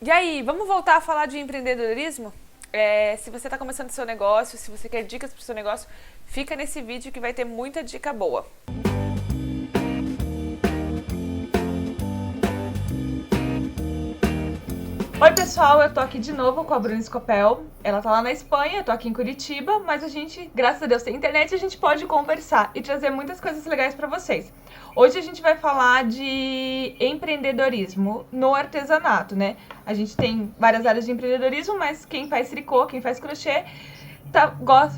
E aí, vamos voltar a falar de empreendedorismo? Se você está começando seu negócio, se você quer dicas para o seu negócio, fica nesse vídeo que vai ter muita dica boa. Oi pessoal, eu tô aqui de novo com a Bruna Scopel. Ela tá lá na Espanha, eu tô aqui em Curitiba, mas a gente, graças a Deus, tem internet e a gente pode conversar e trazer muitas coisas legais pra vocês. Hoje a gente vai falar de empreendedorismo no artesanato, né? A gente tem várias áreas de empreendedorismo, mas quem faz tricô, quem faz crochê,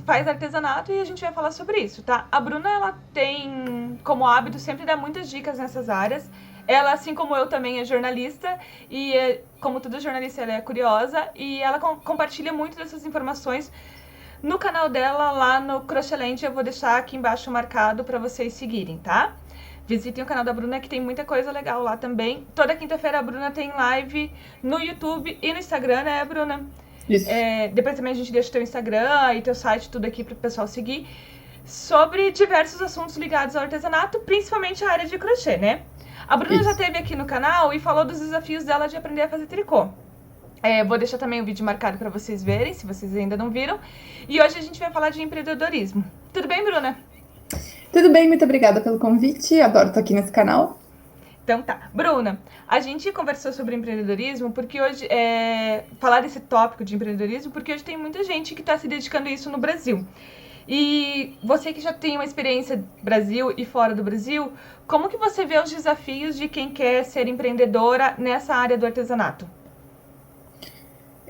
faz artesanato e a gente vai falar sobre isso, tá? A Bruna, ela tem como hábito sempre dar muitas dicas nessas áreas. Ela, assim como eu, também é jornalista e, como toda jornalista, ela é curiosa e ela compartilha muito dessas informações no canal dela lá no Crochêland. Eu vou deixar aqui embaixo marcado para vocês seguirem, tá? Visitem o canal da Bruna que tem muita coisa legal lá também. Toda quinta-feira a Bruna tem live no YouTube e no Instagram, né, Bruna? Isso. Depois também a gente deixa o teu Instagram e teu site, tudo aqui pro pessoal seguir, sobre diversos assuntos ligados ao artesanato, principalmente a área de crochê, né? A Bruna já esteve aqui no canal e falou dos desafios dela de aprender a fazer tricô. Vou deixar também o vídeo marcado para vocês verem, se vocês ainda não viram. E hoje a gente vai falar de empreendedorismo. Tudo bem, Bruna? Tudo bem, muito obrigada pelo convite. Adoro estar aqui nesse canal. Então tá. Bruna, a gente conversou sobre empreendedorismo porque hoje, falar desse tópico de empreendedorismo, porque hoje tem muita gente que está se dedicando a isso no Brasil. E você que já tem uma experiência no Brasil e fora do Brasil, como que você vê os desafios de quem quer ser empreendedora nessa área do artesanato?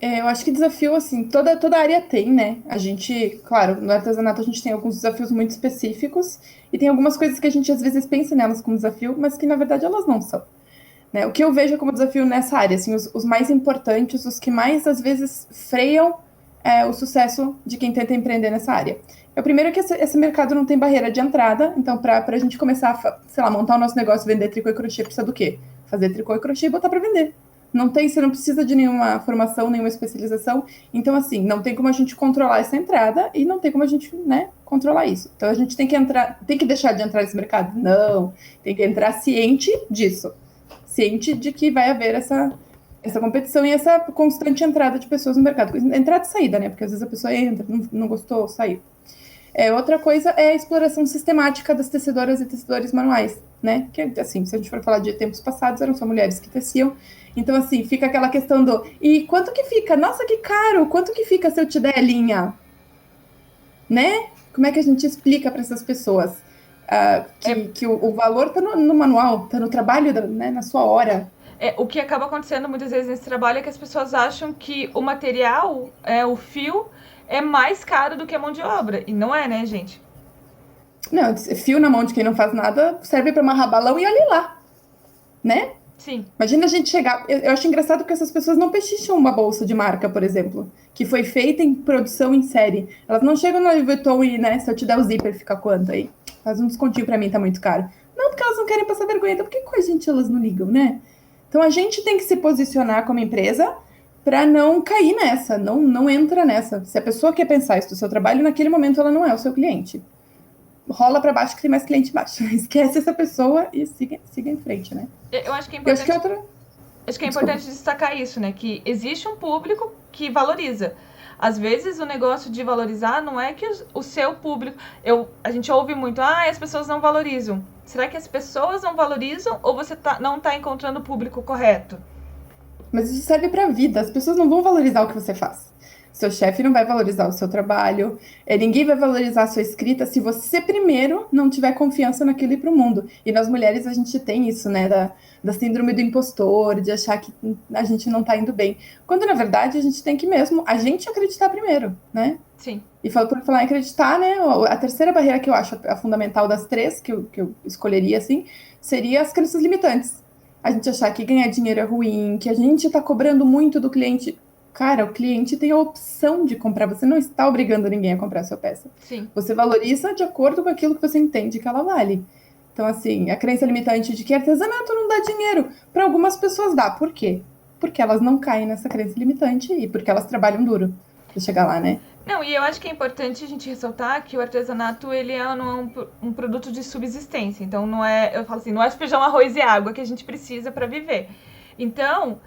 Eu acho que desafio, assim, toda área tem, né? A gente, claro, no artesanato a gente tem alguns desafios muito específicos e tem algumas coisas que a gente às vezes pensa nelas como desafio, mas que na verdade elas não são. Né? O que eu vejo como desafio nessa área, assim, os mais importantes, os que mais às vezes freiam o sucesso de quem tenta empreender nessa área. O primeiro é que esse mercado não tem barreira de entrada, então para a gente começar a, sei lá, montar o nosso negócio, vender tricô e crochê, precisa do quê? Fazer tricô e crochê e botar para vender. Você não precisa de nenhuma formação, nenhuma especialização, então assim, não tem como a gente controlar essa entrada e não tem como a gente, né, controlar isso. Então a gente tem que deixar de entrar nesse mercado? Não, tem que entrar ciente disso, ciente de que vai haver essa competição e essa constante entrada de pessoas no mercado. Entrada e saída, né? Porque às vezes a pessoa entra, não gostou, saiu. Outra coisa é a exploração sistemática das tecedoras e tecedores manuais, né? Que, assim, se a gente for falar de tempos passados, eram só mulheres que teciam. Então, assim, fica aquela questão do... E quanto que fica? Nossa, que caro! Quanto que fica se eu te der a linha? Né? Como é que a gente explica para essas pessoas que o valor está no manual, está no trabalho, né? Na sua hora. O que acaba acontecendo muitas vezes nesse trabalho é que as pessoas acham que o material, o fio, é mais caro do que a mão de obra. E não é, né, gente? Não, fio na mão de quem não faz nada serve para amarrar balão e olha lá, né? Sim. Imagina a gente chegar... Eu acho engraçado porque essas pessoas não pechicham uma bolsa de marca, por exemplo, que foi feita em produção em série. Elas não chegam no Louis Vuitton e, né, se eu te der o zíper, fica quanto aí? Faz um descontinho pra mim, tá muito caro. Não, porque elas não querem passar vergonha. Então, por que com a gente elas não ligam, né? Então, a gente tem que se posicionar como empresa para não cair nessa, não entra nessa. Se a pessoa quer pensar isso do seu trabalho, naquele momento ela não é o seu cliente. Rola para baixo que tem mais cliente embaixo. Esquece essa pessoa e siga em frente, né? Eu acho que é importante, acho que é importante Desculpa. destacar isso, né? Que existe um público que valoriza. Às vezes o negócio de valorizar não é que o seu público... A gente ouve muito, as pessoas não valorizam. Será que as pessoas não valorizam ou você não está encontrando o público correto? Mas isso serve para a vida. As pessoas não vão valorizar o que você faz. Seu chefe não vai valorizar o seu trabalho. Ninguém vai valorizar a sua escrita se você primeiro não tiver confiança naquilo e para o mundo. E nós mulheres a gente tem isso, né? Da síndrome do impostor, de achar que a gente não está indo bem. Quando na verdade a gente tem que mesmo a gente acreditar primeiro, né? Sim. E por falar em acreditar, né? A terceira barreira que eu acho a fundamental das três, que eu escolheria assim, seria as crenças limitantes. A gente achar que ganhar dinheiro é ruim, que a gente está cobrando muito do cliente. Cara, o cliente tem a opção de comprar. Você não está obrigando ninguém a comprar a sua peça. Sim. Você valoriza de acordo com aquilo que você entende que ela vale. Então, assim, a crença limitante de que artesanato não dá dinheiro, para algumas pessoas dá. Por quê? Porque elas não caem nessa crença limitante e porque elas trabalham duro para chegar lá, né? Não, e eu acho que é importante a gente ressaltar que o artesanato, ele não é um produto de subsistência. Então, não é, eu falo assim, não é feijão, arroz e água que a gente precisa para viver. Então,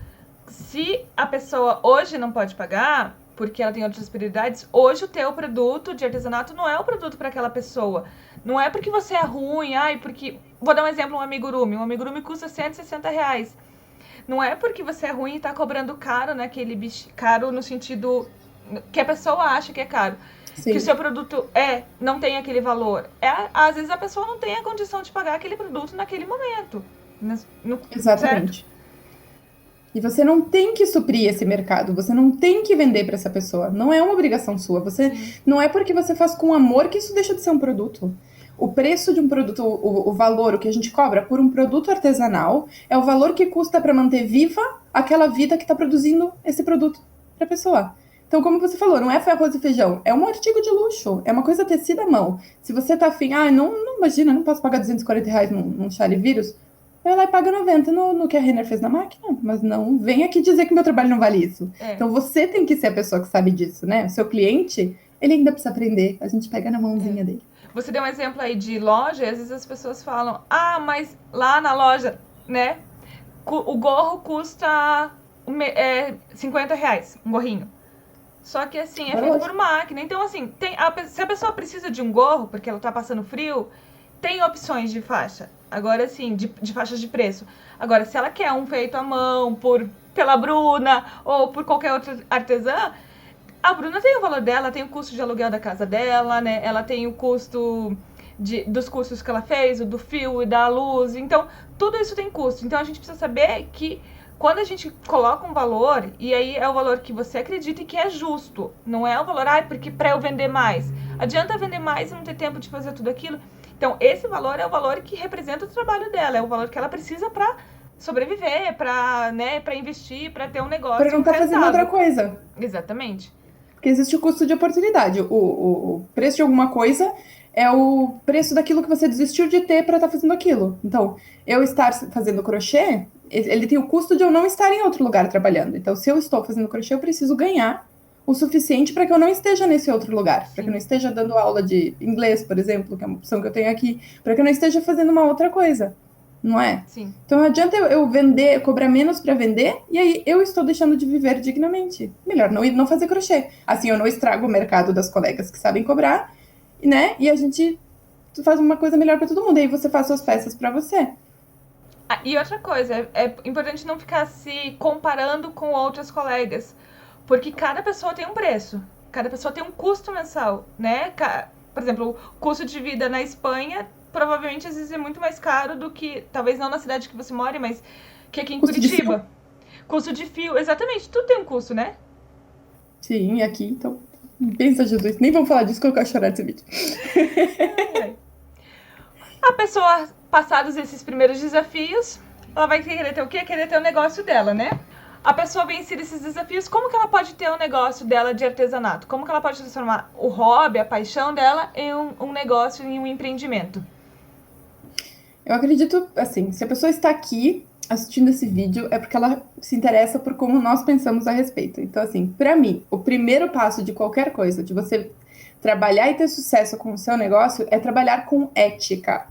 se a pessoa hoje não pode pagar, porque ela tem outras prioridades, hoje o teu produto de artesanato não é o produto para aquela pessoa. Não é porque você é ruim, porque... Vou dar um exemplo, um amigurumi. Um amigurumi custa R$160. Não é porque você é ruim e tá cobrando caro naquele bicho. Caro no sentido que a pessoa acha que é caro. Sim. Que o seu produto não tem aquele valor. Às vezes a pessoa não tem a condição de pagar aquele produto naquele momento. Exatamente. Certo? E você não tem que suprir esse mercado, você não tem que vender para essa pessoa. Não é uma obrigação sua. Não é porque você faz com amor que isso deixa de ser um produto. O preço de um produto, o valor, o que a gente cobra por um produto artesanal, é o valor que custa para manter viva aquela vida que está produzindo esse produto para a pessoa. Então, como você falou, não é arroz e feijão, é um artigo de luxo, é uma coisa tecida à mão. Se você tá afim, não imagina, não posso pagar R$240 num chale vírus, vai lá e paga 90 no que a Renner fez na máquina, mas não vem aqui dizer que meu trabalho não vale isso. Então você tem que ser a pessoa que sabe disso, né? O seu cliente, ele ainda precisa aprender, a gente pega na mãozinha dele. Você deu um exemplo aí de loja, e às vezes as pessoas falam, mas lá na loja, né, o gorro custa R$50, um gorrinho. Só que assim, é feito por máquina. Então, assim, se a pessoa precisa de um gorro, porque ela tá passando frio, tem opções de faixa. Agora, sim, de faixas de preço. Agora, se ela quer um feito à mão pela Bruna ou por qualquer outra artesã, a Bruna tem o valor dela, tem o custo de aluguel da casa dela, né? Ela tem o custo dos custos que ela fez, o do fio e da luz. Então, tudo isso tem custo. Então, a gente precisa saber que quando a gente coloca um valor, e aí é o valor que você acredita e que é justo. Não é o valor, porque para eu vender mais. Adianta vender mais e não ter tempo de fazer tudo aquilo. Então, esse valor é o valor que representa o trabalho dela, é o valor que ela precisa para sobreviver, para investir, para ter um negócio. Para não estar fazendo outra coisa. Exatamente. Porque existe o custo de oportunidade. O preço de alguma coisa é o preço daquilo que você desistiu de ter para estar fazendo aquilo. Então, eu estar fazendo crochê, ele tem o custo de eu não estar em outro lugar trabalhando. Então, se eu estou fazendo crochê, eu preciso ganhar o suficiente para que eu não esteja nesse outro lugar, para que eu não esteja dando aula de inglês, por exemplo, que é uma opção que eu tenho aqui, para que eu não esteja fazendo uma outra coisa, não é? Sim. Então não adianta eu vender, cobrar menos para vender, e aí eu estou deixando de viver dignamente. Melhor não fazer crochê. Assim eu não estrago o mercado das colegas que sabem cobrar, né? E a gente faz uma coisa melhor para todo mundo, e aí você faz suas peças para você. E outra coisa, é importante não ficar se comparando com outras colegas. Porque cada pessoa tem um preço, cada pessoa tem um custo mensal, né? Por exemplo, o custo de vida na Espanha provavelmente às vezes é muito mais caro do que, talvez não na cidade que você mora, mas que aqui em Curitiba. Custo de fio, exatamente, tudo tem um custo, né? Sim, aqui, então, pensa Jesus, nem vamos falar disso que eu quero chorar desse vídeo. A pessoa, passados esses primeiros desafios, ela vai querer ter o quê? Querer ter o negócio dela, né? A pessoa vencer esses desafios, como que ela pode ter o negócio dela de artesanato? Como que ela pode transformar o hobby, a paixão dela em um negócio, em um empreendimento? Eu acredito, assim, se a pessoa está aqui assistindo esse vídeo, é porque ela se interessa por como nós pensamos a respeito. Então, assim, para mim, o primeiro passo de qualquer coisa, de você trabalhar e ter sucesso com o seu negócio, é trabalhar com ética.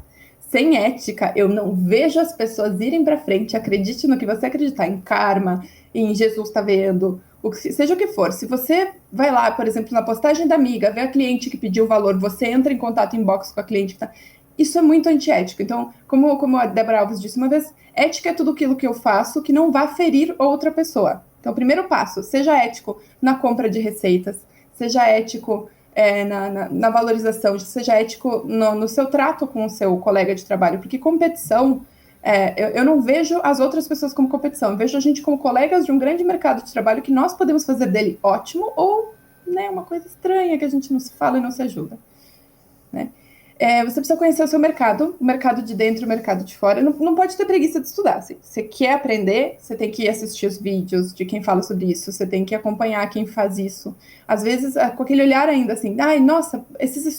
Sem ética, eu não vejo as pessoas irem para frente. Acredite no que você acreditar, em karma, em Jesus tá vendo, seja o que for. Se você vai lá, por exemplo, na postagem da amiga, vê a cliente que pediu o valor, você entra em contato inbox com a cliente que tá... Isso é muito antiético. Então, como a Débora Alves disse uma vez, ética é tudo aquilo que eu faço que não vá ferir outra pessoa. Então, o primeiro passo, seja ético na compra de receitas, seja ético na valorização, seja ético no seu trato com o seu colega de trabalho, porque competição, eu não vejo as outras pessoas como competição, eu vejo a gente como colegas de um grande mercado de trabalho que nós podemos fazer dele ótimo ou, né, uma coisa estranha que a gente não se fala e não se ajuda, né? Você precisa conhecer o seu mercado, o mercado de dentro, o mercado de fora. Não pode ter preguiça de estudar. Se você quer aprender, você tem que assistir os vídeos de quem fala sobre isso, você tem que acompanhar quem faz isso. Às vezes, com aquele olhar ainda assim, ai, nossa,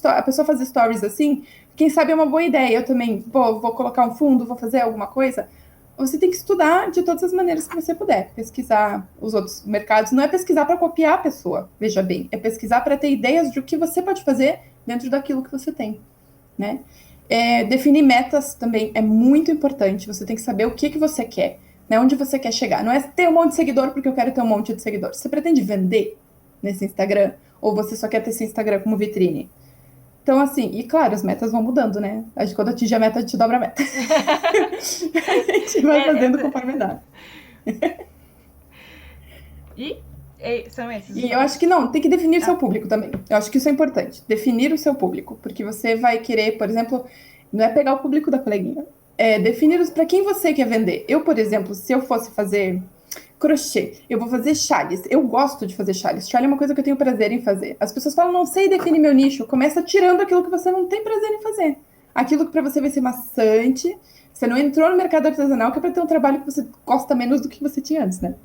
a pessoa faz stories assim, quem sabe é uma boa ideia, eu também vou colocar um fundo, vou fazer alguma coisa. Você tem que estudar de todas as maneiras que você puder. Pesquisar os outros mercados. Não é pesquisar para copiar a pessoa, veja bem. É pesquisar para ter ideias de o que você pode fazer dentro daquilo que você tem. Né? Definir metas também é muito importante. Você tem que saber o que você quer. né? Onde você quer chegar? Não é ter um monte de seguidor porque eu quero ter um monte de seguidor. Você pretende vender nesse Instagram? Ou você só quer ter esse Instagram como vitrine? Então, assim, e claro, as metas vão mudando, né? Acho que quando atingir a meta, a gente dobra a meta. A gente vai fazendo conforme dá. E são esses. E eu acho que não, tem que definir o seu público também. Eu acho que isso é importante. Definir o seu público. Porque você vai querer, por exemplo, não é pegar o público da coleguinha. É definir para quem você quer vender. Eu, por exemplo, se eu fosse fazer crochê, eu vou fazer chales. Eu gosto de fazer chales. Chale é uma coisa que eu tenho prazer em fazer. As pessoas falam, não sei definir meu nicho. Começa tirando aquilo que você não tem prazer em fazer. Aquilo que para você vai ser maçante. Você não entrou no mercado artesanal que é para ter um trabalho que você gosta menos do que você tinha antes, né?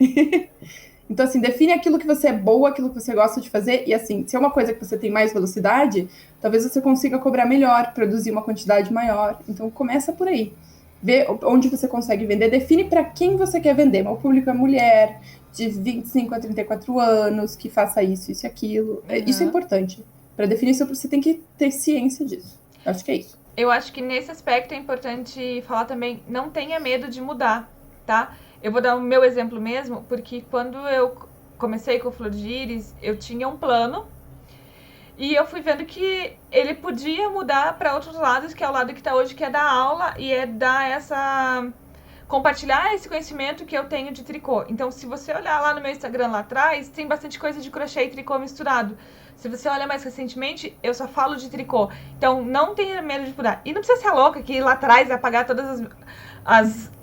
Então, assim, define aquilo que você é boa, aquilo que você gosta de fazer. E, assim, se é uma coisa que você tem mais velocidade, talvez você consiga cobrar melhor, produzir uma quantidade maior. Então, começa por aí. Vê onde você consegue vender. Define para quem você quer vender. O público é mulher, de 25 a 34 anos, que faça isso e aquilo. Uhum. Isso é importante. Para definir isso, você tem que ter ciência disso. Acho que é isso. Eu acho que nesse aspecto é importante falar também, não tenha medo de mudar, tá? Eu vou dar o meu exemplo mesmo, porque quando eu comecei com o Flor de Íris, eu tinha um plano e eu fui vendo que ele podia mudar para outros lados, que é o lado que está hoje, que é dar aula e é dar compartilhar esse conhecimento que eu tenho de tricô. Então, se você olhar lá no meu Instagram lá atrás, tem bastante coisa de crochê e tricô misturado. Se você olha mais recentemente, eu só falo de tricô. Então, não tenha medo de mudar. E não precisa ser louca que lá atrás vai apagar todas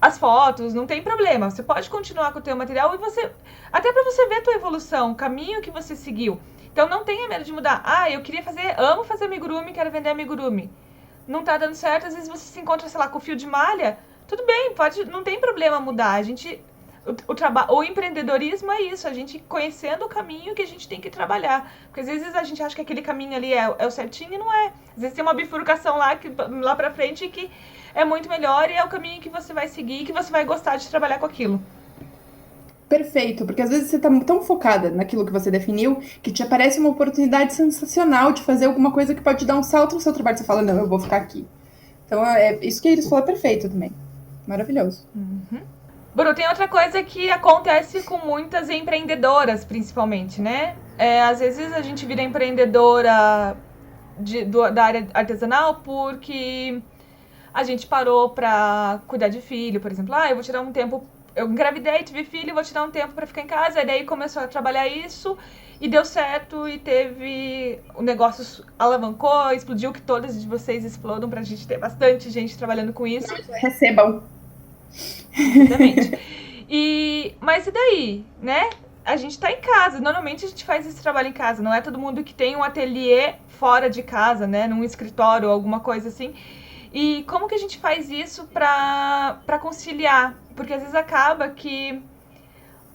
as fotos, não tem problema. Você pode continuar com o teu material e você... Até pra você ver a tua evolução, o caminho que você seguiu. Então, não tenha medo de mudar. Ah, eu queria amo fazer amigurumi, quero vender amigurumi. Não tá dando certo, às vezes você se encontra, sei lá, com fio de malha. Tudo bem, não tem problema mudar. A gente... O empreendedorismo é isso, a gente conhecendo o caminho que a gente tem que trabalhar. Porque às vezes a gente acha que aquele caminho ali é o certinho e não é. Às vezes tem uma bifurcação lá pra frente que é muito melhor e é o caminho que você vai seguir e que você vai gostar de trabalhar com aquilo. Perfeito, porque às vezes você tá tão focada naquilo que você definiu que te aparece uma oportunidade sensacional de fazer alguma coisa que pode dar um salto no seu trabalho. Você fala, não, eu vou ficar aqui. Então, isso que eles falaram é perfeito também. Maravilhoso. Uhum. Bruno, tem outra coisa que acontece com muitas empreendedoras, principalmente, né? Às vezes a gente vira empreendedora da área artesanal porque a gente parou pra cuidar de filho, por exemplo. Eu vou tirar um tempo... Eu engravidei, tive filho, vou tirar um tempo pra ficar em casa. E daí começou a trabalhar isso e deu certo e teve... O negócio alavancou, explodiu, que todas de vocês explodam pra gente ter bastante gente trabalhando com isso. Recebam. Exatamente. Mas e daí, né? A gente tá em casa. Normalmente a gente faz esse trabalho em casa. Não é todo mundo que tem um ateliê fora de casa, né? Num escritório ou alguma coisa assim. E como que a gente faz isso pra conciliar? Porque às vezes acaba que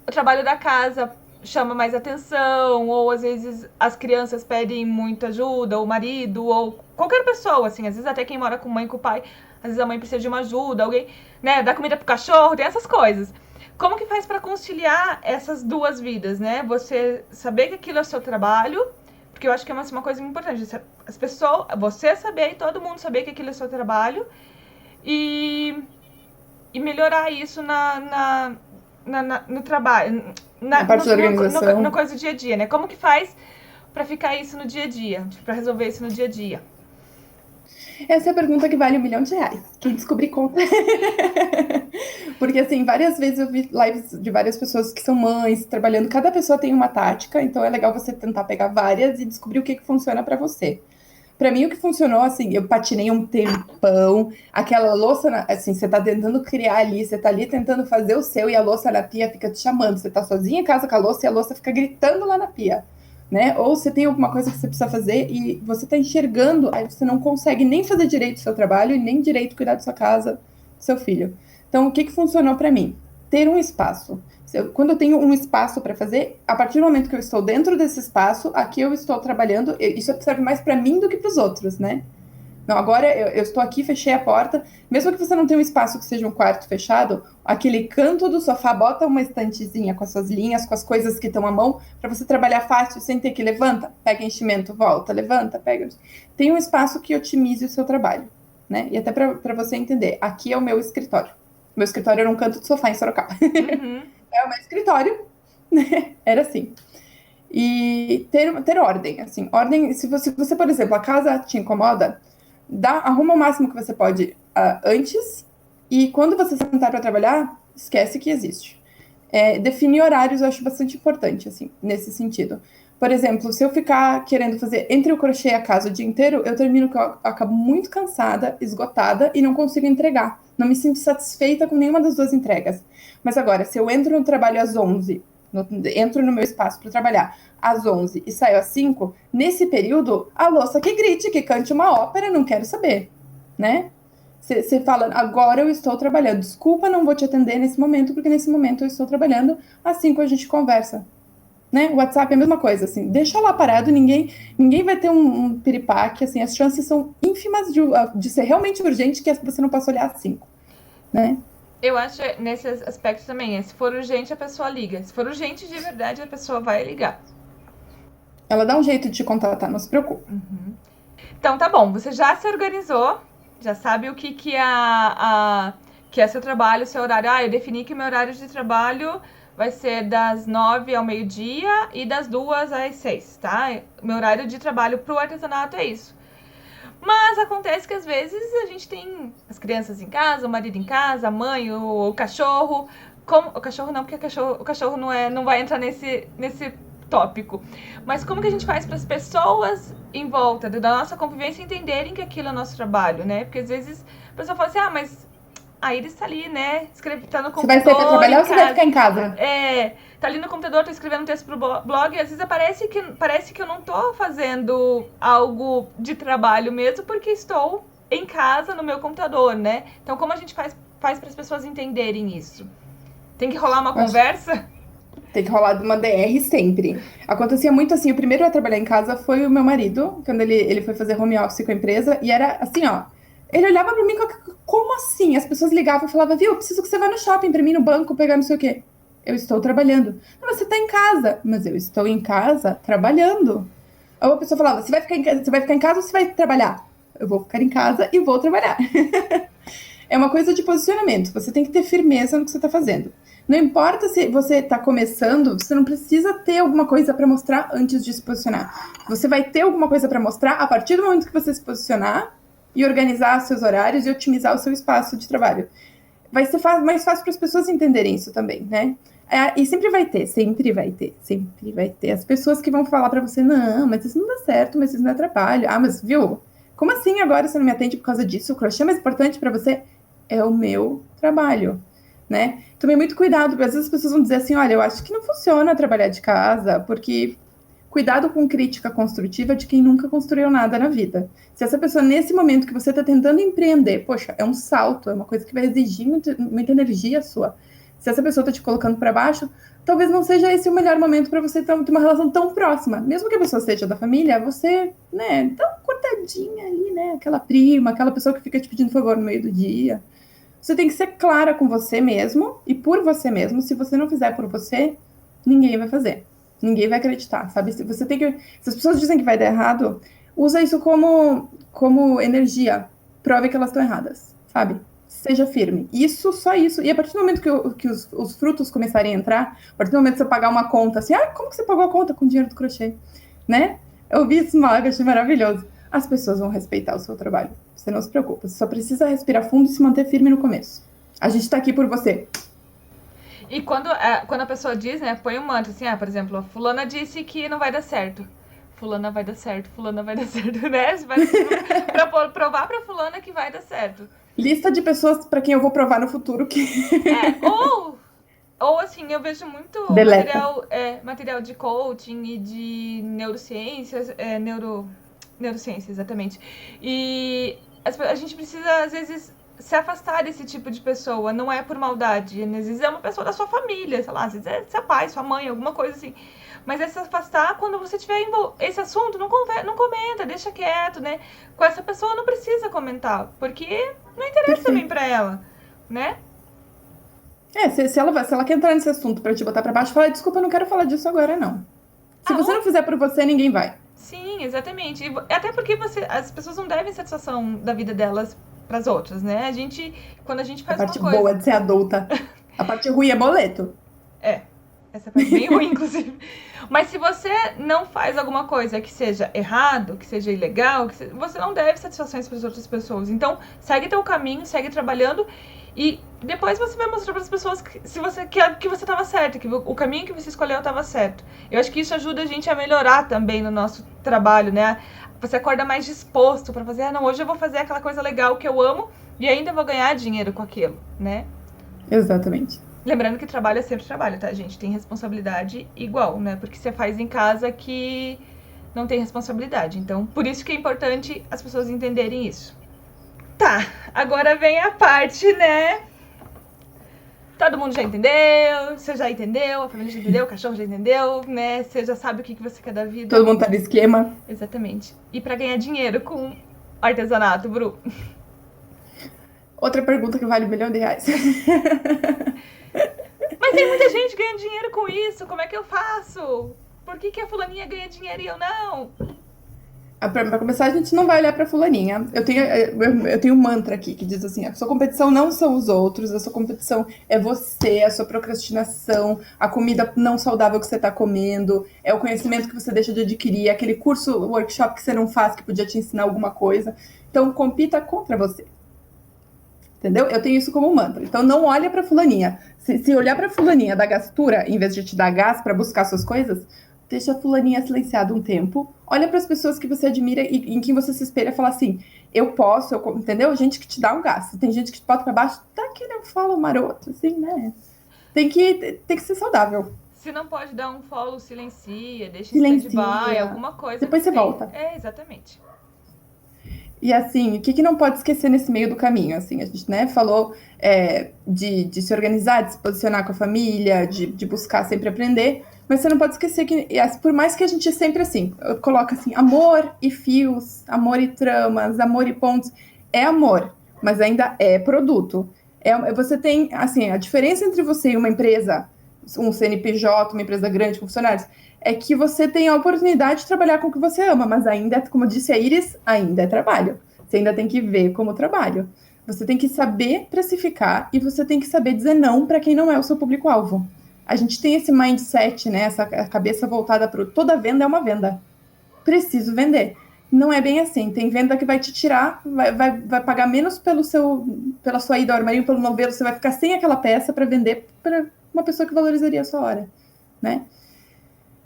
o trabalho da casa chama mais atenção, ou às vezes as crianças pedem muita ajuda, ou o marido, ou qualquer pessoa, assim. Às vezes até quem mora com mãe e com o pai, às vezes a mãe precisa de uma ajuda, alguém, né, dá comida pro cachorro, tem essas coisas. Como que faz pra conciliar essas duas vidas, né? Você saber que aquilo é o seu trabalho, porque eu acho que é uma coisa importante. As pessoas, você saber e todo mundo saber que aquilo é o seu trabalho e melhorar isso no trabalho, na parte da organização. Na coisa do dia a dia, né? Como que faz pra ficar isso no dia a dia, pra resolver isso no dia a dia? Essa é a pergunta que vale R$1 milhão. Quem descobrir conta. Porque, assim, várias vezes eu vi lives de várias pessoas que são mães, trabalhando. Cada pessoa tem uma tática, então é legal você tentar pegar várias e descobrir o que funciona pra você. Pra mim, o que funcionou, assim, eu patinei um tempão, aquela louça, assim, você tá tentando criar ali, você tá ali tentando fazer o seu e a louça na pia fica te chamando. Você tá sozinha em casa com a louça e a louça fica gritando lá na pia. Né? Ou você tem alguma coisa que você precisa fazer e você está enxergando, aí você não consegue nem fazer direito o seu trabalho e nem direito cuidar da sua casa, do seu filho. Então, o que funcionou para mim? Ter um espaço. Quando eu tenho um espaço para fazer, a partir do momento que eu estou dentro desse espaço, aqui eu estou trabalhando, isso serve mais para mim do que para os outros, né? Não, agora eu estou aqui, fechei a porta. Mesmo que você não tenha um espaço que seja um quarto fechado, aquele canto do sofá, bota uma estantezinha com as suas linhas, com as coisas que estão à mão, para você trabalhar fácil, sem ter que levanta, pega enchimento, volta, levanta, pega. Tem um espaço que otimize o seu trabalho, né? E até para você entender, aqui é o meu escritório. Meu escritório era um canto de sofá em Sorocaba. Uhum. É o meu escritório, né? Era assim. E ter ordem, assim. Ordem, se você, por exemplo, a casa te incomoda, arruma o máximo que você pode antes, e quando você sentar para trabalhar, esquece que existe. Definir horários eu acho bastante importante, assim, nesse sentido. Por exemplo, se eu ficar querendo fazer entre o crochê e a casa o dia inteiro, eu termino que eu acabo muito cansada, esgotada e não consigo entregar. Não me sinto satisfeita com nenhuma das duas entregas. Mas agora, se eu entro no trabalho às 11, entro no meu espaço para trabalhar às 11 e saio às 5, nesse período, a louça que grite, que cante uma ópera, não quero saber, né? Você fala, agora eu estou trabalhando. Desculpa, não vou te atender nesse momento, porque nesse momento eu estou trabalhando. Assim que a gente conversa, né? O WhatsApp é a mesma coisa, assim. Deixa lá parado, ninguém vai ter um piripaque, assim. As chances são ínfimas de ser realmente urgente que você não possa olhar às 5, né? Eu acho nesse aspecto também, se for urgente a pessoa liga. Se for urgente de verdade a pessoa vai ligar. Ela dá um jeito de te contatar, não se preocupe. Uhum. Então tá bom, você já se organizou, já sabe o que é seu trabalho, seu horário. Eu defini que meu horário de trabalho vai ser das 9 ao meio-dia e das 2 às 6, tá? Meu horário de trabalho pro artesanato é isso. Mas acontece que às vezes a gente tem as crianças em casa, o marido em casa, a mãe, o cachorro. O cachorro não, porque o cachorro não vai entrar nesse tópico. Mas como que a gente faz para as pessoas em volta da nossa convivência entenderem que aquilo é nosso trabalho, né? Porque às vezes a pessoa fala assim, mas a Iris tá ali, né? Tá no computador. Você vai sair pra trabalhar ou você vai ficar em casa? Tá ali no computador, tá escrevendo um texto pro blog, e às vezes parece que eu não tô fazendo algo de trabalho mesmo, porque estou em casa no meu computador, né? Então como a gente faz para as pessoas entenderem isso? Tem que rolar uma conversa? Tem que rolar uma DR sempre. Acontecia muito assim, o primeiro a trabalhar em casa foi o meu marido, quando ele foi fazer home office com a empresa, e era assim, ó, ele olhava pra mim, como assim? As pessoas ligavam e falavam, viu, eu preciso que você vá no shopping pra mim, no banco, pegar não sei o quê. Eu estou trabalhando. Não, mas você tá em casa. Mas eu estou em casa trabalhando. Aí a pessoa falava, você vai ficar em casa ou você vai trabalhar? Eu vou ficar em casa e vou trabalhar. É uma coisa de posicionamento. Você tem que ter firmeza no que você está fazendo. Não importa se você está começando, você não precisa ter alguma coisa para mostrar antes de se posicionar. Você vai ter alguma coisa para mostrar a partir do momento que você se posicionar e organizar seus horários e otimizar o seu espaço de trabalho. Vai ser mais fácil para as pessoas entenderem isso também, né? E sempre vai ter as pessoas que vão falar para você, não, mas isso não dá certo, mas isso não é trabalho. Ah, mas viu? Como assim agora você não me atende por causa disso? O crochê é mais importante para você? É o meu trabalho, né? Tomei muito cuidado, porque às vezes as pessoas vão dizer assim, olha, eu acho que não funciona trabalhar de casa, porque cuidado com crítica construtiva de quem nunca construiu nada na vida. Se essa pessoa, nesse momento que você está tentando empreender, poxa, é um salto, é uma coisa que vai exigir muita energia sua. Se essa pessoa está te colocando para baixo, talvez não seja esse o melhor momento para você ter uma relação tão próxima. Mesmo que a pessoa seja da família, você, né, dá uma cortadinha ali, né? Aquela prima, aquela pessoa que fica te pedindo favor no meio do dia. Você tem que ser clara com você mesmo e por você mesmo. Se você não fizer por você, ninguém vai fazer. Ninguém vai acreditar, sabe? Se as pessoas dizem que vai dar errado, usa isso como energia. Prove que elas estão erradas, sabe? Seja firme. Só isso. E a partir do momento que os frutos começarem a entrar, a partir do momento que você pagar uma conta, assim, como que você pagou a conta com o dinheiro do crochê? Né? Eu vi isso, achei maravilhoso. As pessoas vão respeitar o seu trabalho. Você não se preocupa. Você só precisa respirar fundo e se manter firme no começo. A gente tá aqui por você. E quando a pessoa diz, né, põe um manto, assim, por exemplo, a fulana disse que não vai dar certo. Fulana vai dar certo, né? Pra provar pra fulana que vai dar certo. Lista de pessoas pra quem eu vou provar no futuro que... Ou assim, eu vejo muito material de coaching e de neurociências, neurociência, exatamente. E a gente precisa, às vezes, se afastar desse tipo de pessoa. Não é por maldade. Às vezes é uma pessoa da sua família, sei lá, às vezes é seu pai, sua mãe, alguma coisa assim. Mas é se afastar quando você tiver esse assunto, não comenta, deixa quieto, né? Com essa pessoa não precisa comentar, porque não interessa também pra ela, né? Se ela quer entrar nesse assunto pra te botar pra baixo, fala, desculpa, eu não quero falar disso agora, não. Se você não fizer por você, ninguém vai. Sim, exatamente. Até porque as pessoas não devem satisfação da vida delas pras outras, né? Quando a gente A faz parte uma coisa... boa de ser adulta. A parte ruim é boleto. Essa parte bem ruim, inclusive. Mas se você não faz alguma coisa que seja errado, que seja ilegal, você não deve satisfações para as outras pessoas. Então, segue teu caminho, segue trabalhando e depois você vai mostrar para as pessoas que você estava certo, que o caminho que você escolheu estava certo. Eu acho que isso ajuda a gente a melhorar também no nosso trabalho, né? Você acorda mais disposto para fazer, não, hoje eu vou fazer aquela coisa legal que eu amo e ainda vou ganhar dinheiro com aquilo, né? Exatamente. Lembrando que trabalho é sempre trabalho, tá, gente? Tem responsabilidade igual, né? Porque você faz em casa que não tem responsabilidade. Então, por isso que é importante as pessoas entenderem isso. Tá, agora vem a parte, né? Todo mundo já entendeu, você já entendeu, a família já entendeu, o cachorro já entendeu, né? Você já sabe o que você quer da vida. Todo mundo tá no esquema. Exatamente. E pra ganhar dinheiro com artesanato, Bru? Outra pergunta que vale R$ 1 milhão. Mas tem muita gente ganhando dinheiro com isso, como é que eu faço? Por que a fulaninha ganha dinheiro e eu não? Pra começar, a gente não vai olhar pra fulaninha. Eu tenho um mantra aqui que diz assim: a sua competição não são os outros, a sua competição é você, a sua procrastinação, a comida não saudável que você tá comendo, é o conhecimento que você deixa de adquirir, aquele curso, workshop que você não faz que podia te ensinar alguma coisa. Então, compita contra você. Entendeu? Eu tenho isso como mantra. Então, não olha pra fulaninha. Se olhar pra fulaninha da gastura, em vez de te dar gás pra buscar suas coisas, deixa a fulaninha silenciada um tempo. Olha pras pessoas que você admira e em quem você se espelha e fala assim, eu posso, entendeu? Gente que te dá um gás. Tem gente que te bota pra baixo, tá aqui, né? Fala maroto, assim, né? Tem que ser saudável. Se não pode dar um follow, silencia, deixa em Silencia. stand-by, alguma coisa. Depois você assim. volta. É, exatamente. E assim, o que não pode esquecer nesse meio do caminho? Assim, a gente, né, falou de se organizar, de se posicionar com a família, de buscar sempre aprender, mas você não pode esquecer que, por mais que a gente sempre assim, coloca assim, amor e fios, amor e tramas, amor e pontos, é amor, mas ainda é produto. Você tem, assim, a diferença entre você e uma empresa, um CNPJ, uma empresa grande com funcionários, é que você tem a oportunidade de trabalhar com o que você ama, mas ainda, como disse a Iris, ainda é trabalho. Você ainda tem que ver como trabalho. Você tem que saber precificar e você tem que saber dizer não para quem não é o seu público-alvo. A gente tem esse mindset, né, essa cabeça voltada para toda venda é uma venda. Preciso vender. Não é bem assim. Tem venda que vai te tirar, vai pagar menos pela sua ida ao armário, pelo novelo, você vai ficar sem aquela peça para vender para uma pessoa que valorizaria a sua hora, né?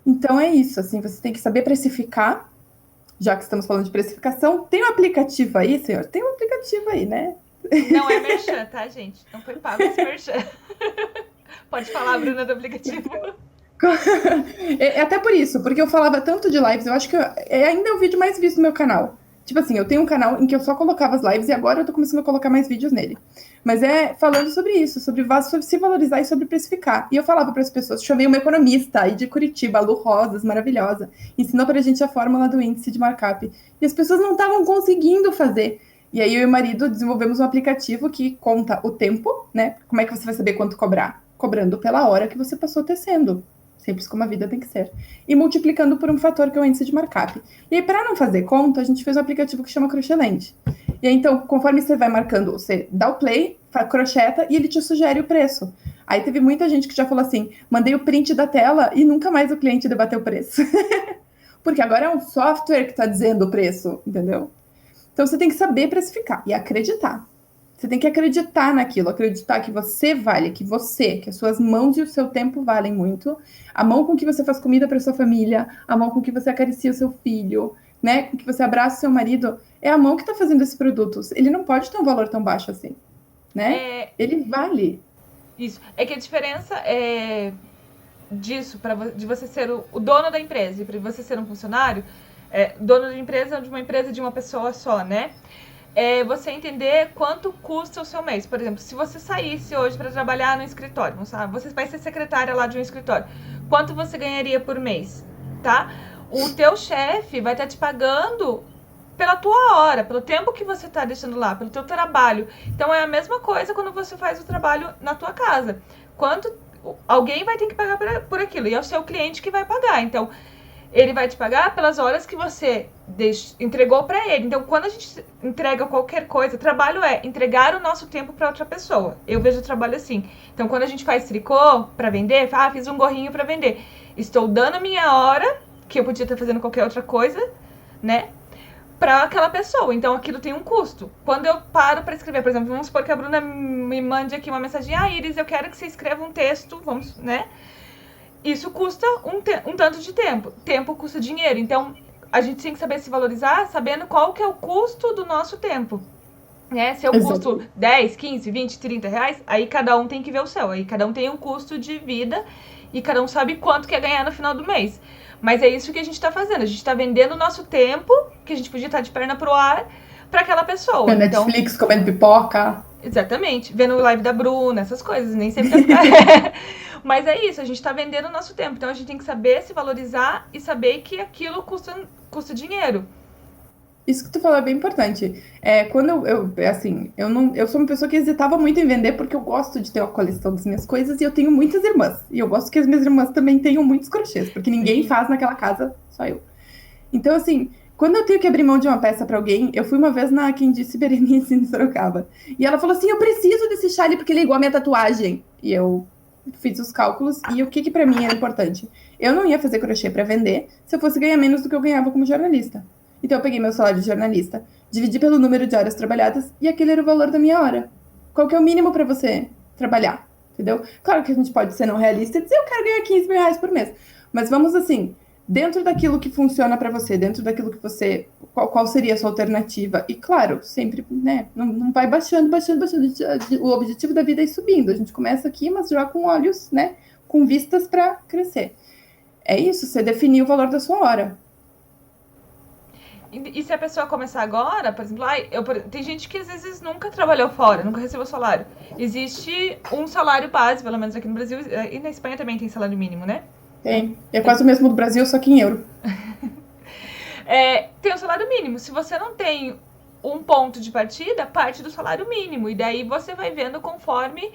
Então é isso, assim, você tem que saber precificar, já que estamos falando de precificação. Tem um aplicativo aí, senhor? Tem um aplicativo aí, né? Não é merchan, tá, gente? Não foi pago esse merchan. Pode falar, Bruna, do aplicativo. Até por isso, porque eu falava tanto de lives, eu acho que ainda é o vídeo mais visto no meu canal. Tipo assim, eu tenho um canal em que eu só colocava as lives e agora eu tô começando a colocar mais vídeos nele. Mas é falando sobre isso, sobre se valorizar e sobre precificar. E eu falava para as pessoas, chamei uma economista aí de Curitiba, a Lu Rosas, maravilhosa, ensinou pra gente a fórmula do índice de markup. E as pessoas não estavam conseguindo fazer. E aí eu e o marido desenvolvemos um aplicativo que conta o tempo, né? Como é que você vai saber quanto cobrar? Cobrando pela hora que você passou tecendo. Simples como a vida tem que ser. E multiplicando por um fator que é o índice de markup. E aí, para não fazer conta, a gente fez um aplicativo que chama Crochêland. E aí, então, conforme você vai marcando, você dá o play, crocheta e ele te sugere o preço. Aí teve muita gente que já falou assim, mandei o print da tela e nunca mais o cliente debateu o preço. Porque agora é um software que está dizendo o preço, entendeu? Então, você tem que saber precificar e acreditar. Você tem que acreditar naquilo, acreditar que você vale, que as suas mãos e o seu tempo valem muito. A mão com que você faz comida para sua família, a mão com que você acaricia o seu filho, né? Com que você abraça o seu marido, é a mão que está fazendo esses produtos. Ele não pode ter um valor tão baixo assim, né? Ele vale. Isso. É que a diferença disso, de você ser o dono da empresa e para você ser um funcionário, dono de empresa de uma empresa de uma pessoa só, né? É você entender quanto custa o seu mês. Por exemplo, se você saísse hoje para trabalhar no escritório, sabe? Você vai ser secretária lá de um escritório. Quanto você ganharia por mês, tá? O teu chefe vai estar te pagando pela tua hora, pelo tempo que você está deixando lá, pelo teu trabalho. Então é a mesma coisa quando você faz o trabalho na tua casa. Alguém vai ter que pagar por aquilo e é o seu cliente que vai pagar. Então ele vai te pagar pelas horas que você entregou para ele. Então, quando a gente entrega qualquer coisa, trabalho é entregar o nosso tempo para outra pessoa. Eu vejo o trabalho assim. Então, quando a gente faz tricô para vender, fiz um gorrinho para vender. Estou dando a minha hora, que eu podia estar fazendo qualquer outra coisa, né? Para aquela pessoa. Então, aquilo tem um custo. Quando eu paro para escrever, por exemplo, vamos supor que a Bruna me mande aqui uma mensagem: Iris, eu quero que você escreva um texto, vamos, né? Isso custa um tanto de tempo. Tempo custa dinheiro. Então, a gente tem que saber se valorizar sabendo qual que é o custo do nosso tempo. Né? Se eu custo 10, 15, 20, 30 reais, aí cada um tem que ver o seu. Aí cada um tem um custo de vida e cada um sabe quanto quer ganhar no final do mês. Mas é isso que a gente está fazendo. A gente está vendendo o nosso tempo, que a gente podia estar de perna pro ar, para aquela pessoa. Então, Netflix, comendo pipoca. Exatamente. Vendo o live da Bruna, essas coisas. Nem sempre Mas é isso, a gente tá vendendo o nosso tempo. Então a gente tem que saber se valorizar e saber que aquilo custa dinheiro. Isso que tu falou é bem importante. Quando eu sou uma pessoa que hesitava muito em vender porque eu gosto de ter uma coleção das minhas coisas e eu tenho muitas irmãs. E eu gosto que as minhas irmãs também tenham muitos crochês, porque ninguém faz naquela casa, só eu. Então, assim, quando eu tenho que abrir mão de uma peça para alguém, eu fui uma vez na Quem Disse Berenice em Sorocaba. E ela falou assim: eu preciso desse chale porque ele é igual a minha tatuagem. E eu fiz os cálculos e o que para mim era importante? Eu não ia fazer crochê para vender se eu fosse ganhar menos do que eu ganhava como jornalista. Então eu peguei meu salário de jornalista, dividi pelo número de horas trabalhadas e aquele era o valor da minha hora. Qual que é o mínimo para você trabalhar? Entendeu? Claro que a gente pode ser não realista e dizer: eu quero ganhar 15 mil reais por mês. Mas vamos assim, dentro daquilo que funciona para você, dentro daquilo que você... Qual seria a sua alternativa? E claro, sempre, né? Não vai baixando. O objetivo da vida é ir subindo. A gente começa aqui, mas já com olhos, né? Com vistas para crescer. É isso, você definir o valor da sua hora. E se a pessoa começar agora, por exemplo, tem gente que às vezes nunca trabalhou fora, nunca recebeu salário. Existe um salário base, pelo menos aqui no Brasil, e na Espanha também tem salário mínimo, né? Tem. É quase o mesmo do Brasil, só que em euro. Tem o salário mínimo. Se você não tem um ponto de partida, parte do salário mínimo. E daí você vai vendo conforme...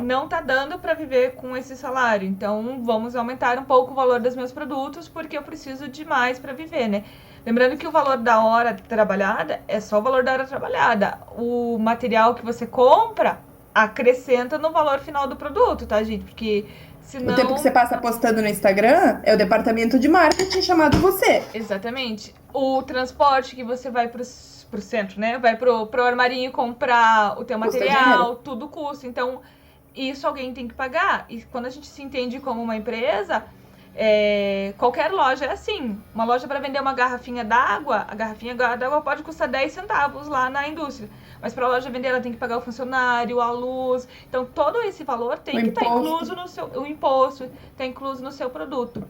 não tá dando para viver com esse salário, então vamos aumentar um pouco o valor dos meus produtos porque eu preciso de mais para viver, né? Lembrando que o valor da hora trabalhada é só o valor da hora trabalhada. O material que você compra acrescenta no valor final do produto, tá, gente? Porque senão... O tempo que você passa postando no Instagram é o departamento de marketing chamado você. Exatamente. O transporte que você vai pro centro, né? Vai pro armarinho comprar o teu material, tudo custa. Então, isso alguém tem que pagar. E quando a gente se entende como uma empresa, qualquer loja é assim. Uma loja para vender uma garrafinha d'água, a garrafinha d'água pode custar 10 centavos lá na indústria. Mas para a loja vender, ela tem que pagar o funcionário, a luz. Então, todo esse valor tem que estar incluso no seu... O imposto está incluso no seu produto.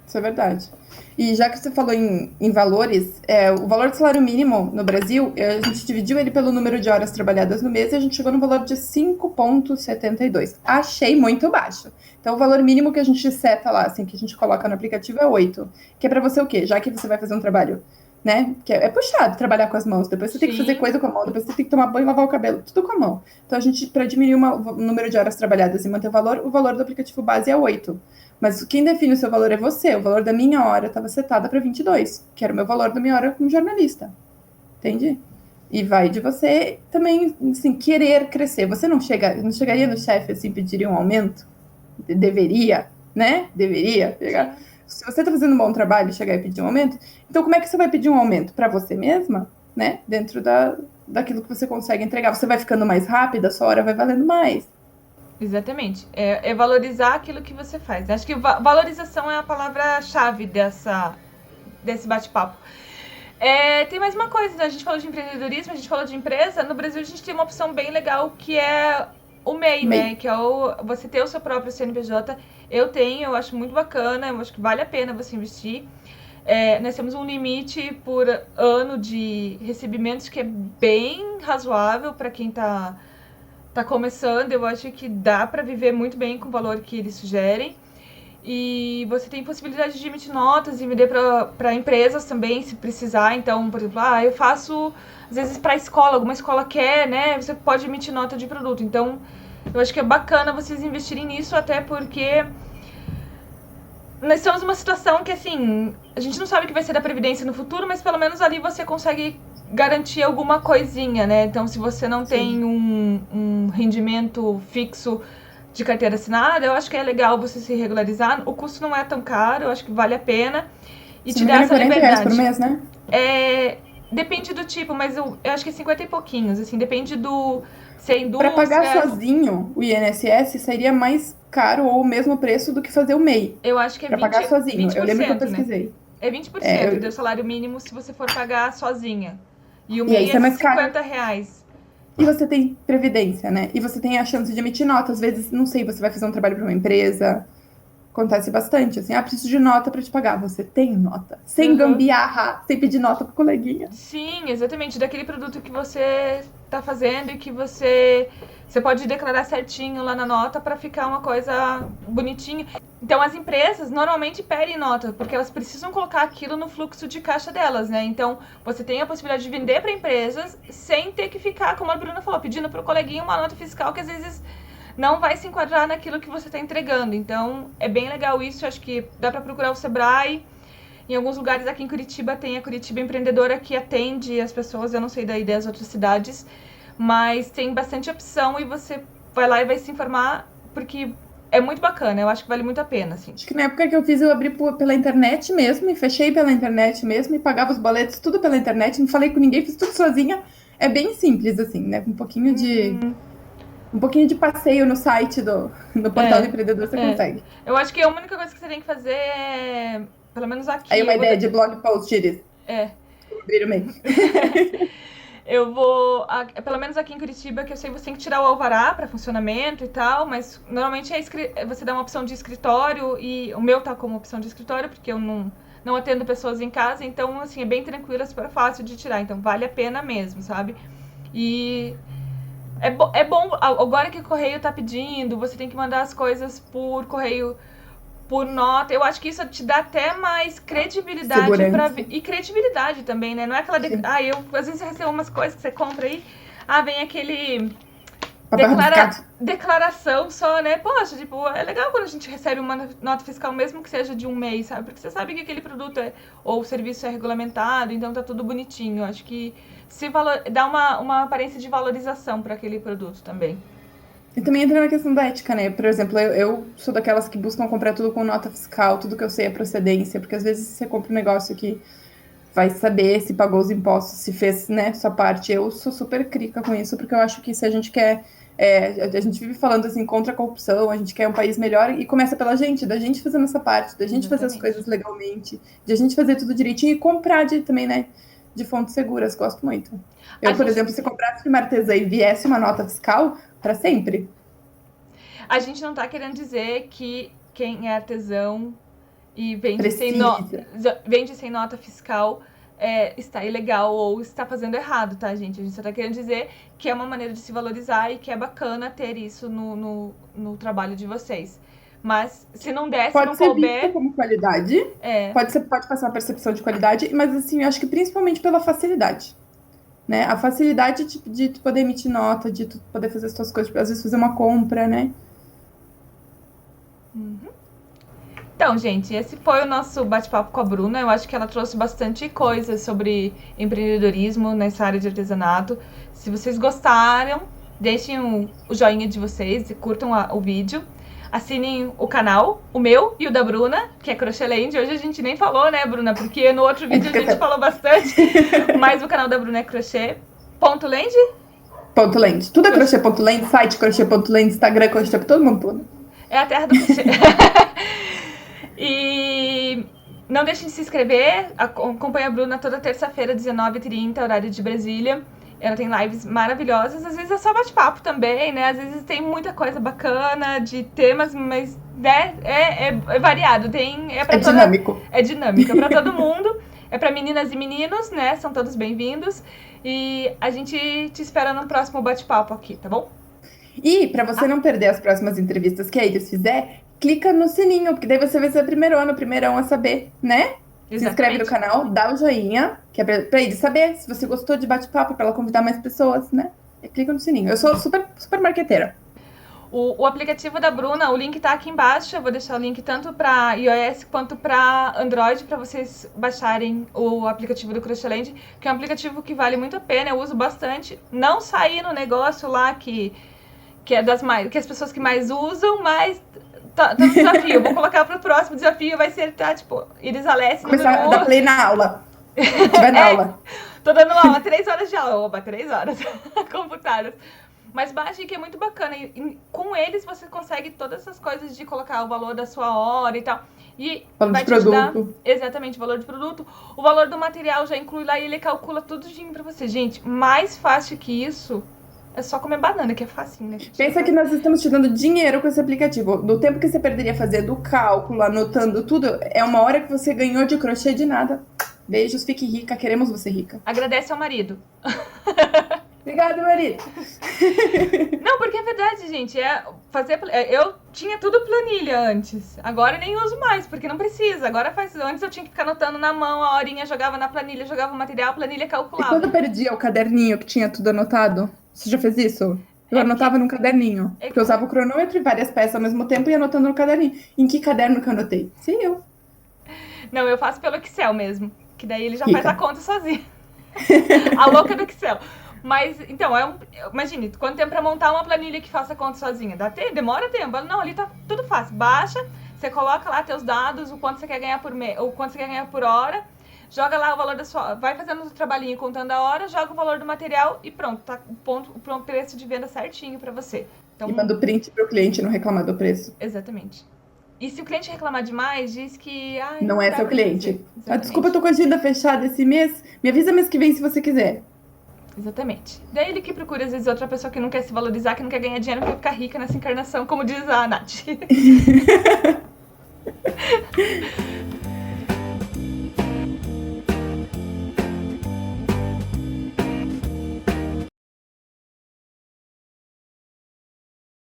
Isso é verdade. E já que você falou em valores, o valor do salário mínimo no Brasil, a gente dividiu ele pelo número de horas trabalhadas no mês e a gente chegou no valor de 5,72. Achei muito baixo. Então, o valor mínimo que a gente seta lá, assim, que a gente coloca no aplicativo é 8. Que é pra você o quê? Já que você vai fazer um trabalho, né? Que é puxado trabalhar com as mãos. Depois você tem que fazer coisa com a mão, depois você tem que tomar banho e lavar o cabelo. Tudo com a mão. Então, a gente, para diminuir o número de horas trabalhadas e manter o valor do aplicativo base é 8. Mas quem define o seu valor é você. O valor da minha hora estava setada para 22, que era o meu valor da minha hora como jornalista. Entende? E vai de você também, assim, querer crescer. Você não chegaria no chefe assim, pediria um aumento? Deveria, né? Deveria pegar. Se você está fazendo um bom trabalho, chegar e pedir um aumento, então como é que você vai pedir um aumento? Para você mesma, né? Dentro daquilo que você consegue entregar. Você vai ficando mais rápida, a sua hora vai valendo mais. Exatamente. É valorizar aquilo que você faz. Acho que valorização é a palavra-chave desse bate-papo. Tem mais uma coisa, né? A gente falou de empreendedorismo, a gente falou de empresa. No Brasil, a gente tem uma opção bem legal que é o MEI, né? Que é você ter o seu próprio CNPJ. Eu acho muito bacana, eu acho que vale a pena você investir. Nós temos um limite por ano de recebimentos que é bem razoável para quem tá começando. Eu acho que dá para viver muito bem com o valor que eles sugerem. E você tem possibilidade de emitir notas e vender para empresas também, se precisar. Então, por exemplo, eu faço, às vezes, para escola, alguma escola quer, né? Você pode emitir nota de produto. Então, eu acho que é bacana vocês investirem nisso, até porque nós estamos numa situação que, assim, a gente não sabe o que vai ser da Previdência no futuro, mas pelo menos ali você consegue garantir alguma coisinha, né? Então, se você não tem um rendimento fixo de carteira assinada, eu acho que é legal você se regularizar. O custo não é tão caro, eu acho que vale a pena. E Se te não me dá engano, essa R$40 liberdade. por mês, né? Depende do tipo, mas eu acho que é 50 e pouquinhos, assim, depende do... Se é Para pagar indústria, sozinho o INSS seria mais caro ou o mesmo preço do que fazer o MEI. eu acho que é Para pagar 20, sozinho. Eu lembro que eu 20%, né? pesquisei. É 20% do Eu... salário mínimo se você for pagar sozinha. E o E aí MEI isso é é mais caro. R$50. E você tem previdência, né? E você tem a chance de emitir nota. Às vezes, não sei, você vai fazer um trabalho para uma empresa. Acontece bastante, assim, preciso de nota para te pagar. Você tem nota. Sem Uhum. gambiarra, sem pedir nota pro coleguinha. Sim, exatamente. Daquele produto que você tá fazendo e que você pode declarar certinho lá na nota para ficar uma coisa bonitinha. Então, as empresas normalmente pedem nota, porque elas precisam colocar aquilo no fluxo de caixa delas, né? Então, você tem a possibilidade de vender para empresas sem ter que ficar, como a Bruna falou, pedindo pro coleguinha uma nota fiscal que às vezes não vai se enquadrar naquilo que você está entregando. Então, é bem legal isso. Acho que dá para procurar o Sebrae. Em alguns lugares aqui em Curitiba tem a Curitiba Empreendedora que atende as pessoas, eu não sei daí das outras cidades, mas tem bastante opção e você vai lá e vai se informar, porque é muito bacana, eu acho que vale muito a pena, assim. Acho que na época que eu fiz, eu abri pela internet mesmo, e fechei pela internet mesmo, e pagava os boletos tudo pela internet, não falei com ninguém, fiz tudo sozinha. É bem simples, assim, né? Um pouquinho de passeio no site no portal do empreendedor você consegue. Eu acho que a única coisa que você tem que fazer é, pelo menos aqui... Aí uma ideia de blog post, Iris. Abrir o meio. Eu vou, pelo menos aqui em Curitiba, que eu sei, você tem que tirar o alvará para funcionamento e tal, mas normalmente você dá uma opção de escritório, e o meu tá como opção de escritório, porque eu não atendo pessoas em casa, então, assim, é bem tranquilo, é super fácil de tirar, então vale a pena mesmo, sabe? E é bom, agora que o correio tá pedindo, você tem que mandar as coisas por correio, por nota, eu acho que isso te dá até mais credibilidade e credibilidade também, né? Não é aquela... às vezes você recebe umas coisas que você compra aí, vem aquele... declaração só, né? Poxa, tipo, é legal quando a gente recebe uma nota fiscal, mesmo que seja de um mês, sabe? Porque você sabe que aquele produto ou o serviço é regulamentado, então tá tudo bonitinho. Eu acho que dá uma aparência de valorização para aquele produto também. E também entra na questão da ética, né? Por exemplo, eu sou daquelas que buscam comprar tudo com nota fiscal, tudo que eu sei é procedência, porque às vezes você compra um negócio que vai saber se pagou os impostos, se fez, né, sua parte. Eu sou super crítica com isso, porque eu acho que se a gente quer... a gente vive falando assim, contra a corrupção, a gente quer um país melhor, e começa pela gente, da gente fazendo essa parte, da gente fazer as coisas legalmente, de a gente fazer tudo direitinho e comprar também, né, de fontes seguras. Gosto muito. Por exemplo, se comprasse de uma artesã e viesse uma nota fiscal, para sempre. A gente não tá querendo dizer que quem é artesão e vende sem nota fiscal está ilegal ou está fazendo errado, tá, gente? A gente só tá querendo dizer que é uma maneira de se valorizar e que é bacana ter isso no trabalho de vocês. Mas se não der, se não couber... Pode ser vista como qualidade, pode passar uma percepção de qualidade, mas assim, eu acho que principalmente pela facilidade. Né? A facilidade de tu poder emitir nota, de tu poder fazer as tuas coisas, às vezes fazer uma compra, né? Então, gente, esse foi o nosso bate-papo com a Bruna. Eu acho que ela trouxe bastante coisa sobre empreendedorismo nessa área de artesanato. Se vocês gostaram, deixem o joinha de vocês e curtam o vídeo. Assinem o canal, o meu e o da Bruna, que é Crochêland. Hoje a gente nem falou, né, Bruna? Porque no outro vídeo a gente falou bastante. Mas o canal da Bruna é crochê.land? .land. Tudo é crochê.land, site crochê.land, Instagram crochê, todo mundo tudo. É a terra do crochê. E não deixem de se inscrever. Acompanhe a Bruna toda terça-feira, 19h30, horário de Brasília. Ela tem lives maravilhosas, às vezes é só bate-papo também, né? Às vezes tem muita coisa bacana de temas, mas né? É variado. É dinâmico. É dinâmico, é pra todo mundo. É pra meninas e meninos, né? São todos bem-vindos. E a gente te espera no próximo bate-papo aqui, tá bom? E pra você não perder as próximas entrevistas que a Iris fizer, clica no sininho, porque daí você vai ser o primeirão a saber, né? Exatamente. Se inscreve no canal, dá o joinha, que é pra Iris saber se você gostou de bate-papo, pra ela convidar mais pessoas, né? E clica no sininho. Eu sou super, super marqueteira. O aplicativo da Bruna, o link tá aqui embaixo. Eu vou deixar o link tanto para iOS quanto para Android para vocês baixarem o aplicativo do Crochêland, que é um aplicativo que vale muito a pena. Eu uso bastante. Não saí no negócio lá que é que as pessoas que mais usam, mas tá no desafio. Vou colocar pro próximo desafio, vai ser, tipo, Iris Alessi Começar a número 1. dar play na aula. Vai na aula. Tô dando aula, 3 horas de aula. Opa, 3 horas computadas. Mas baixe, que é muito bacana. E com eles você consegue todas essas coisas de colocar o valor da sua hora e tal. E valor vai de te ajudar. produto. Exatamente, o valor de produto. O valor do material já inclui lá e ele calcula tudo pra você. Gente, mais fácil que isso é só comer banana, que é facinho, né? Pensa que nós estamos te dando dinheiro com esse aplicativo. Do tempo que você perderia fazendo o cálculo, anotando tudo, é uma hora que você ganhou de crochê de nada. Beijos, fique rica, queremos você rica. Agradece ao marido. Obrigada, marido. Não, porque é verdade, gente. Eu tinha tudo planilha antes. Agora eu nem uso mais, porque não precisa. Antes eu tinha que ficar anotando na mão, a horinha, jogava na planilha, jogava o material, a planilha E calculava. quando perdia o caderninho que tinha tudo anotado? Você já fez isso? Eu anotava num caderninho. Porque eu usava o cronômetro e várias peças ao mesmo tempo e ia anotando no caderninho. Em que caderno que eu anotei? Sim, eu. Não, eu faço pelo Excel mesmo. Que daí ele já Rica. faz a conta sozinho. A louca do Excel. Mas, então, imagine, quanto tempo pra montar uma planilha que faça a conta sozinha? Demora tempo. Não, ali tá tudo fácil. Baixa, você coloca lá teus dados, o quanto você quer ganhar por mês, o quanto você quer ganhar por hora, joga lá o valor da sua... Vai fazendo o trabalhinho contando a hora, joga o valor do material e pronto. Tá o preço de venda certinho pra você. Então, E manda o print pro cliente não reclamar do preço. exatamente. E se o cliente reclamar demais, diz que... Não é dá seu pra cliente. fazer. Ah, Exatamente. desculpa, eu tô com a agenda fechada esse mês. Me avisa mês que vem se você quiser. Exatamente. Daí ele que procura, às vezes, outra pessoa que não quer se valorizar, que não quer ganhar dinheiro, que quer ficar rica nessa encarnação, como diz a Nath.